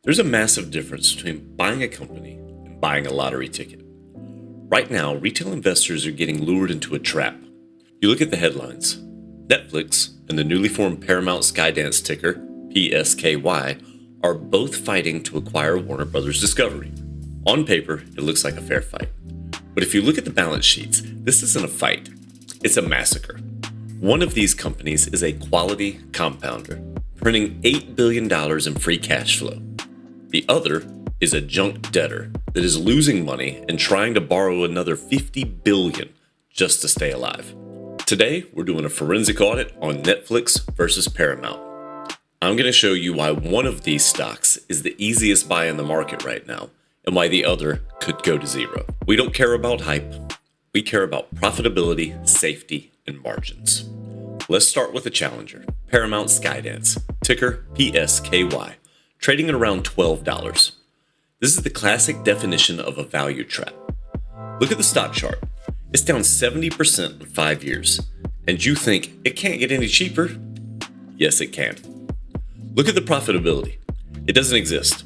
There's a massive difference between buying a company and buying a lottery ticket. Right now, retail investors are getting lured into a trap. You look at the headlines. Netflix and the newly formed Paramount Skydance ticker, PSKY, are both fighting to acquire Warner Bros. Discovery. On paper, it looks like a fair fight. But if you look at the balance sheets, this isn't a fight. It's a massacre. One of these companies is a quality compounder, printing $8 billion in free cash flow. The other is a junk debtor that is losing money and trying to borrow another $50 billion just to stay alive. Today, we're doing a forensic audit on Netflix versus Paramount. I'm going to show you why one of these stocks is the easiest buy in the market right now and why the other could go to zero. We don't care about hype. We care about profitability, safety, and margins. Let's start with the challenger, Paramount Skydance, ticker PSKY, trading at around $12. This is the classic definition of a value trap. Look at the stock chart. It's down 70% in 5 years. And you think it can't get any cheaper? Yes, it can. Look at the profitability. It doesn't exist.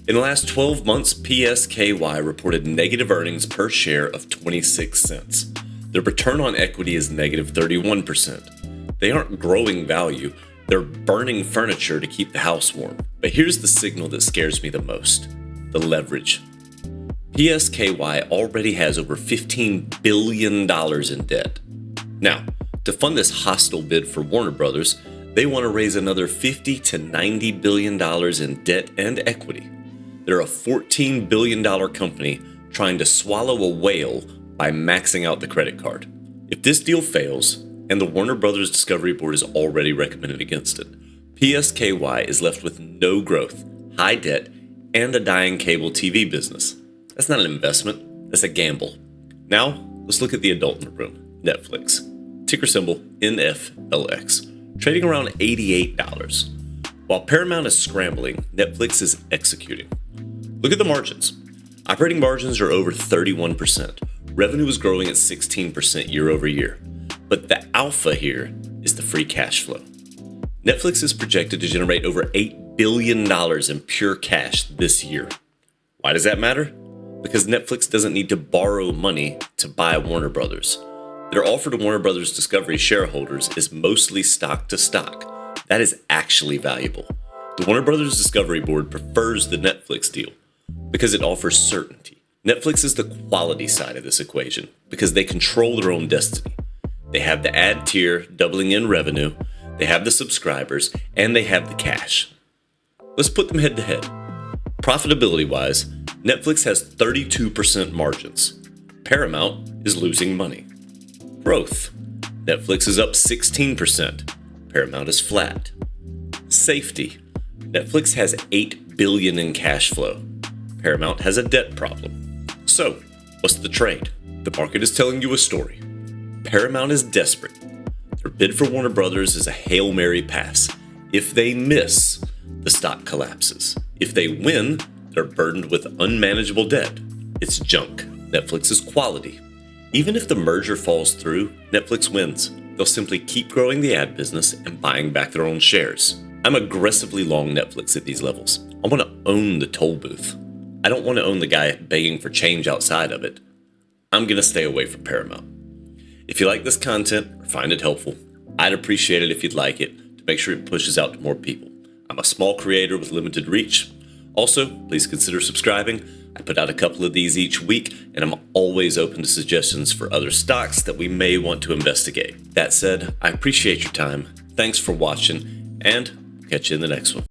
In the last 12 months, PSKY reported negative earnings per share of 26 cents. Their return on equity is negative 31%. They aren't growing value. They're burning furniture to keep the house warm. But here's the signal that scares me the most: the leverage. PSKY already has over $15 billion in debt. Now, to fund this hostile bid for Warner Brothers, they want to raise another $50 to $90 billion in debt and equity. They're a $14 billion company trying to swallow a whale by maxing out the credit card. If this deal fails, and the Warner Bros. Discovery Board has already recommended against it, PSKY is left with no growth, high debt, and a dying cable TV business. That's not an investment, that's a gamble. Now, let's look at the adult in the room, Netflix. Ticker symbol NFLX, trading around $88. While Paramount is scrambling, Netflix is executing. Look at the margins. Operating margins are over 31%. Revenue is growing at 16% year over year. But the alpha here is the free cash flow. Netflix is projected to generate over $8 billion in pure cash this year. Why does that matter? Because Netflix doesn't need to borrow money to buy Warner Brothers. Their offer to Warner Brothers Discovery shareholders is mostly stock to stock. That is actually valuable. The Warner Brothers Discovery Board prefers the Netflix deal because it offers certainty. Netflix is the quality side of this equation because they control their own destiny. They have the ad tier doubling in revenue, they have the subscribers, and they have the cash. Let's put them head to head. Profitability-wise, Netflix has 32% margins. Paramount is losing money. Growth. Netflix is up 16%. Paramount is flat. Safety. Netflix has $8 billion in cash flow. Paramount has a debt problem. So, what's the trade? The market is telling you a story. Paramount is desperate. Their bid for Warner Brothers is a Hail Mary pass. If they miss, the stock collapses. If they win, they're burdened with unmanageable debt. It's junk. Netflix is quality. Even if the merger falls through, Netflix wins. They'll simply keep growing the ad business and buying back their own shares. I'm aggressively long Netflix at these levels. I want to own the toll booth. I don't want to own the guy begging for change outside of it. I'm going to stay away from Paramount. If you like this content or find it helpful, I'd appreciate it if you'd like it to make sure it pushes out to more people. I'm a small creator with limited reach. Also, please consider subscribing. I put out a couple of these each week, and I'm always open to suggestions for other stocks that we may want to investigate. That said, I appreciate your time. Thanks for watching, and catch you in the next one.